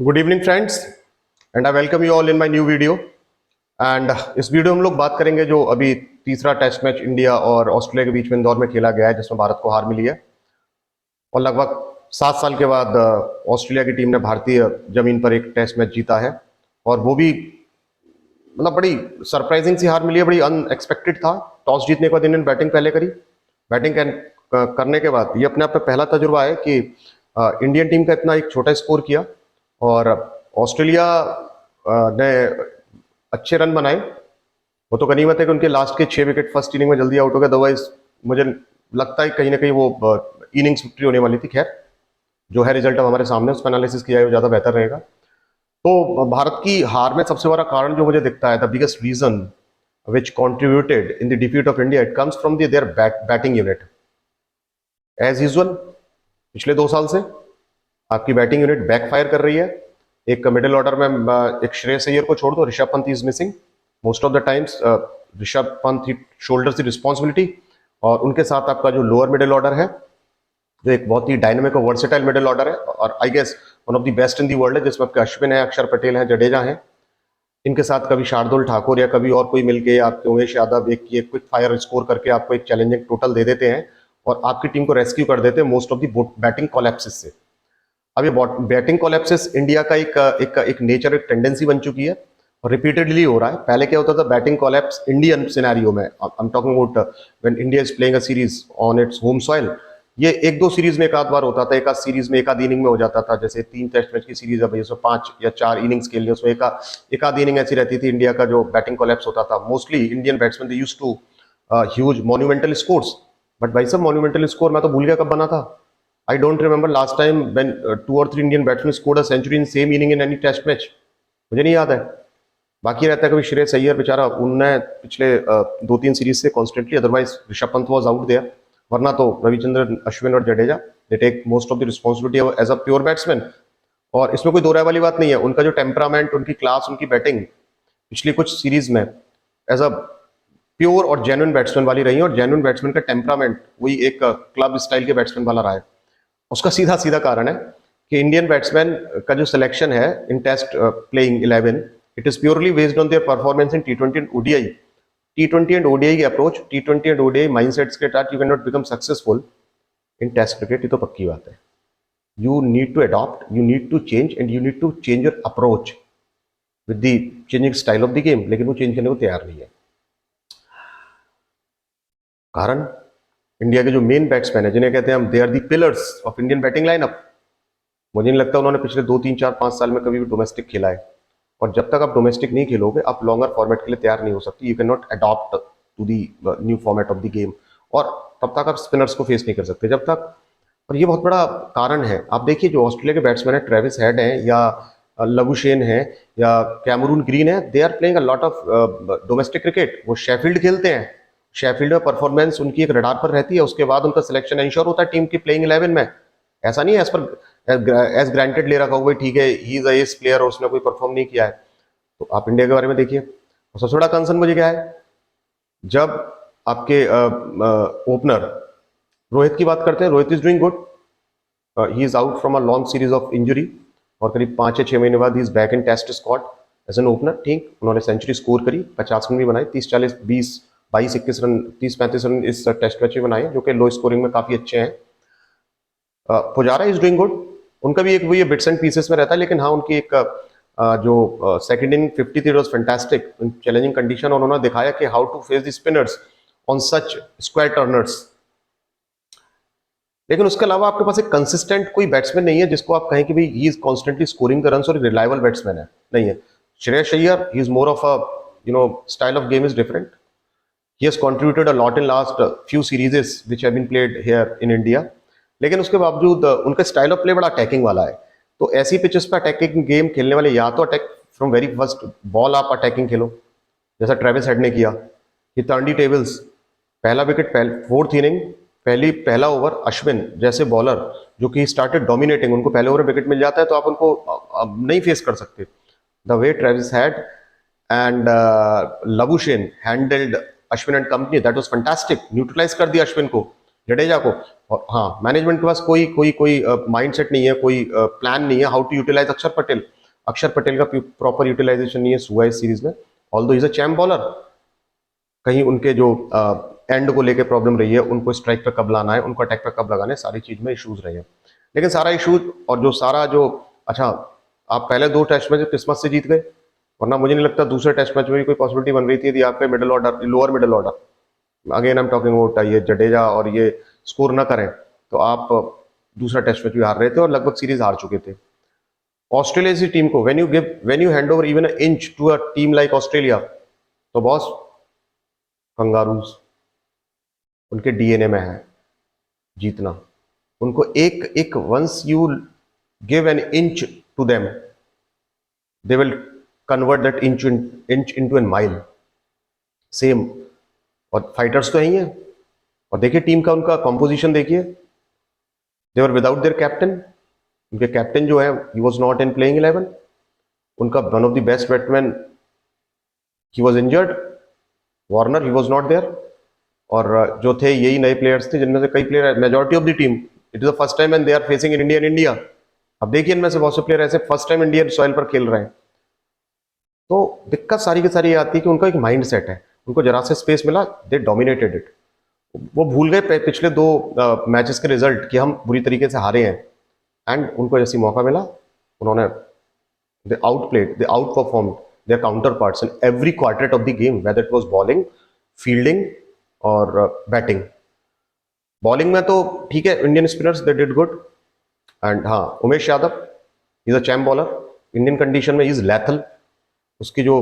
Good evening friends and I welcome you all in my new video. And इस video में हम लोग बात करेंगे जो अभी तीसरा टेस्ट मैच इंडिया और ऑस्ट्रेलिया के बीच में इंदौर में खेला गया है, जिसमें भारत को हार मिली है। और लगभग 7 साल के बाद ऑस्ट्रेलिया की टीम ने भारतीय जमीन पर एक टेस्ट मैच जीता है, और वो भी मतलब बड़ी सरप्राइजिंग सी हार मिली है, बड़ी अनएक्सपेक्टेड था। टॉस जीतने के बाद इन्होंने बैटिंग पहले करी। बैटिंग करने के बाद ये अपने आप में पहला तजुर्बा है कि इंडियन टीम का इतना एक छोटा स्कोर किया, और ऑस्ट्रेलिया ने अच्छे रन बनाए। वो तो गनीमत है कि उनके लास्ट के 6 विकेट फर्स्ट इनिंग में जल्दी आउट हो गए, अदरवाइज मुझे लगता है कहीं ना कहीं वो इनिंग्स विक्ट्री होने वाली थी। खैर, जो है रिजल्ट अब हमारे सामने, उसका एनालिसिस किया है वो ज़्यादा बेहतर रहेगा। तो भारत की हार में सबसे बड़ा कारण जो मुझे दिखता है, the biggest reason which contributed in the defeat of India, it comes from their batting unit. As usual पिछले 2 साल से आपकी बैटिंग यूनिट बैकफायर कर रही है। एक मिडिल ऑर्डर में एक श्रेयस अय्यर को छोड़ दो, Rishabh Pant is missing most of the times. Rishabh Pant he shoulders the responsibility, और उनके साथ आपका जो लोअर मिडिल ऑर्डर है, जो एक बहुत ही डायनेमिक और वर्सेटाइल मिडिल ऑर्डर है, और I guess one of the best in the world है, जिसमें आपके अश्विन है, अक्षर पटेल है, जडेजा है। इनके साथ कभी शार्दुल ठाकुर या कभी और कोई मिलके आपके उमेश यादव एक क्विक फायर स्कोर करके आपको एक चैलेंजिंग टोटल दे देते हैं और आपकी टीम को रेस्क्यू कर देते हैं most of the batting collapses से। अब ये बैटिंग कोलैप्सिस इंडिया का एक नेचर, एक टेंडेंसी बन चुकी है, और रिपीटेडली हो रहा है। पहले क्या होता था, बैटिंग कोलैप्स इंडियन सिनेरियो में, I am talking about when India is playing a series on its home soil, ये 1-2 सीरीज में एक आध बार होता था, एक आध सीरीज में एक आध इनिंग में हो जाता था। जैसे 3 टेस्ट मैच की सीरीज है भाई, उसमें 5 या 4 इनिंग्स खेल ली, उसमें एक आध इनिंग ऐसी रहती थी इंडिया का जो बैटिंग कोलैप्स होता था। Mostly Indian batsman they used to huge monumental scores, but भाई सब मॉन्यूमेंटल स्कोर मैं तो भूल गया कब बना था। I don't remember last time when 2 or 3 Indian batsmen scored a century in same inning in any test match. मुझे नहीं याद है। बाकी रहता है कभी श्रेयस अय्यर बेचारा, उनने पिछले 2-3 सीरीज से constantly, otherwise Rishabh Pant was out there, वरना तो रविचंद्रन अश्विन और Jadeja they take most of the responsibility as a pure batsman. और इसमें कोई दो राय वाली बात नहीं है, उनका जो टेम्परामेंट, उनकी क्लास, उनकी बैटिंग पिछली कुछ सीरीज में एज अ प्योर और जेन्युइन बैट्समैन वाली रही है, और जेन्युइन बैट्समैन का टेम्परामेंट वही एक क्लब स्टाइल के बैट्समैन वाला रहा है। उसका सीधा सीधा कारण है कि इंडियन बैट्समैन का जो सिलेक्शन है in test playing 11, it is purely based on their performance in टी20 एंड ओडीआई। टी20 एंड ओडीआई की अप्रोच, टी20 एंड ओडीआई माइंडसेट्स के तहत you can not become successful in test cricket, ये तो पक्की बात है। You need to adopt, you need to change, and you need to change your approach with the changing style of the game, लेकिन वो change करने को तैयार नहीं है। कारण इंडिया के जो मेन बैट्समैन है, जिन्हें कहते हैं हम, they are the pillars of Indian batting lineup, मुझे नहीं लगता उन्होंने पिछले 2-3-4-5 साल में कभी भी डोमेस्टिक खेला है। और जब तक आप डोमेस्टिक नहीं खेलोगे, आप लॉन्गर फॉर्मेट के लिए तैयार नहीं हो सकती। You can not adopt to the new format of the game, और तब तक आप स्पिनर्स को फेस नहीं कर सकते जब तक। और ये बहुत बड़ा कारण है। आप देखिए जो ऑस्ट्रेलिया के बैट्समैन है, ट्रेविस हेड हैं या लबुशेन है या कैमरून ग्रीन है, they are playing a lot of domestic cricket. वो शेफील्ड खेलते हैं, शेफील्ड में परफॉर्मेंस उनकी एक रडार पर रहती है, उसके बाद उनका सिलेक्शन इंश्योर होता है टीम की प्लेइंग 11 में। ऐसा नहीं है एज पर एज ग्रांटेड ले रखा हुआ ठीक है, he is a S player और उसने कोई परफॉर्म नहीं किया है। तो आप इंडिया के बारे में देखिए। और सबसे बड़ा कंसर्न मुझे क्या है, जब आपके ओपनर रोहित की बात करते हैं, Rohit is doing good, he is out from a long series of injury, और करीब 5 या 6 महीने बाद he is back in test squad as an opener. ठीक, उन्होंने सेंचुरी स्कोर करी, 50 रन भी बनाए, 30-40, 20, 22-21 रन, 30-35 रन इस टेस्ट मैच में बनाए, जो कि लो स्कोरिंग में काफी अच्छे हैं। पुजारा इज डूइंग गुड, उनका भी एक वही बिट्स एंड पीसेस में रहता है, लेकिन हाँ उनकी एक जो सेकंड इनिंग 50 थी was fantastic in challenging condition, और उन्होंने दिखाया कि how to face the spinners on such square turners. लेकिन उसके अलावा आपके पास एक कंसिस्टेंट कोई बैट्समैन नहीं है जिसको आप कहें कि भाई he is constantly scoring the runs और रिलायबल बैट्समैन है, नहीं है। Shreyas Iyer, he is more of a style of game is different. He has contributed a lot in last few series which have been played here in India, लेकिन उसके बावजूद उनका style of play बड़ा attacking वाला है। तो ऐसी पिचेस पे अटैकिंग गेम खेलने वाले, या तो attack from very first ball आप अटैकिंग खेलो, जैसा ट्रेविस हेड ने किया। ये टर्न टेबल्स, पहला विकेट फोर्थ इनिंग, पहला ओवर अश्विन जैसे बॉलर जो कि स्टार्टेड डोमिनेटिंग, उनको पहले ओवर विकेट मिल जाता है तो आप उनको अब नहीं फेस कर सकते। The way Travis Head and Labuschagne handled Ashwin and company, that was fantastic. Neutralize कर दिया अश्विन को, जडेजा को। और हाँ, मैनेजमेंट के पास कोई कोई कोई माइंडसेट नहीं है, कोई प्लान नहीं है हाउ टू यूटिलाइज अक्षर पटेल। अक्षर पटेल का प्रॉपर यूटिलाइजेशन नहीं है हुआ इस सीरीज में। Although is a champ bowler, कहीं उनके जो एंड को लेके प्रॉब्लम रही है, उनको स्ट्राइक पे कब लाना है, उनको अटैक पे कब लगाना है, सारी चीज में इश्यूज रहे हैं। लेकिन सारा इशूज और जो सारा जो, अच्छा, आप पहले 2 टेस्ट मैच किस्मत से जीत गए, वरना मुझे नहीं लगता दूसरे टेस्ट मैच में भी कोई पॉसिबिलिटी बन रही थी यदि आपके middle order, lower middle order, again I am talking about ये जडेजा और ये स्कोर ना करें, तो आप दूसरा टेस्ट मैच भी हार रहे थे और लगभग सीरीज हार चुके थे। ऑस्ट्रेलिया की टीम को when you hand over even inch to a team like Australia, तो बॉस, कंगारूज उनके डीएनए में है जीतना। उनको एक एक once you give an inch to them, they will convert that inch into a mile. Same, और फाइटर्स तो यही है। और देखिए टीम का उनका कॉम्पोजिशन देखिए, they were without their captain. उनके कैप्टन जो है, he was not in playing 11। उनका one of the best batsman, he was injured, Warner, he was not there. और जो थे यही नए प्लेयर्स थे, जिनमें से कई player, majority of the team, it is the first time and they are facing in India. अब देखिए इनमें से बहुत से प्लेयर ऐसे फर्स्ट टाइम इंडियन सॉइल पर खेल रहे हैं। तो दिक्कत सारी की सारी आती है कि उनका एक माइंड सेट है, उनको जरा से स्पेस मिला, दे डोमिनेटेड इट। वो भूल गए पिछले 2 मैचेस के रिजल्ट कि हम बुरी तरीके से हारे हैं, एंड उनको जैसी मौका मिला, उन्होंने, they outplayed, they outperform their counterparts in every quarter of the game, whether it was bowling, fielding और बैटिंग। बॉलिंग में तो ठीक है, Indian spinners they did good, and हाँ, Umesh Yadav is a champ bowler, Indian condition में is lethal. उसकी जो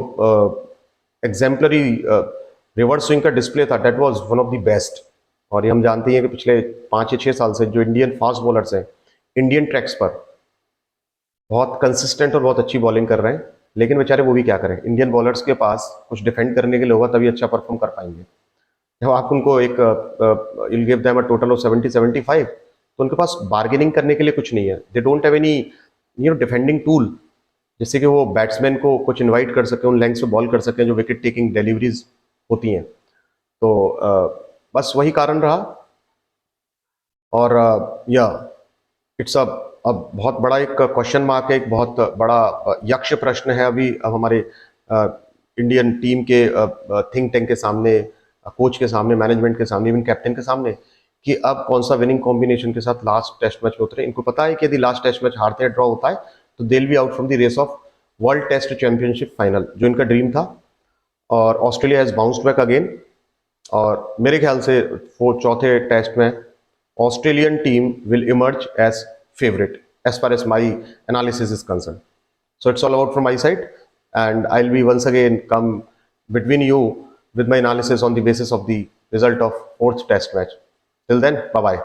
exemplary reverse swing का डिस्प्ले था, that was one of the best. और ये हम जानते हैं कि पिछले 5 या 6 साल से जो इंडियन फास्ट बॉलर्स हैं, इंडियन ट्रैक्स पर बहुत कंसिस्टेंट और बहुत अच्छी बॉलिंग कर रहे हैं। लेकिन बेचारे वो भी क्या करें, इंडियन बॉलर्स के पास कुछ डिफेंड करने के लिए होगा तभी अच्छा परफॉर्म कर पाएंगे। जब आप उनको एक will give them a total of 70-75, तो उनके पास बार्गेनिंग करने के लिए कुछ नहीं है। They don't have any defending tool, जिससे कि वो बैट्समैन को कुछ इनवाइट कर सके, उन लेंथ्स पे बॉल कर सकें जो विकेट टेकिंग डिलीवरीज होती हैं। तो बस वही कारण रहा। और या इट्स अब बहुत बड़ा एक क्वेश्चन मार्क है, एक बहुत बड़ा यक्ष प्रश्न है अभी अब हमारे इंडियन टीम के थिंक टैंक के सामने, कोच के सामने, मैनेजमेंट के सामने, इवन कैप्टन के सामने, कि अब कौन सा विनिंग कॉम्बिनेशन के साथ लास्ट टेस्ट मैच में उतरे। इनको पता है कि यदि लास्ट टेस्ट मैच हारते हैं, ड्रॉ होता है, तो they will be out from the race of world test championship final, जो इनका ड्रीम था। और Australia has bounced back again, और मेरे ख्याल से चौथे टेस्ट में Australian team will emerge as favorite as far as my analysis is concerned. So it's all about from my side, and I'll be once again come between you with my analysis on the basis of the result of 4th test match. Till then, bye bye.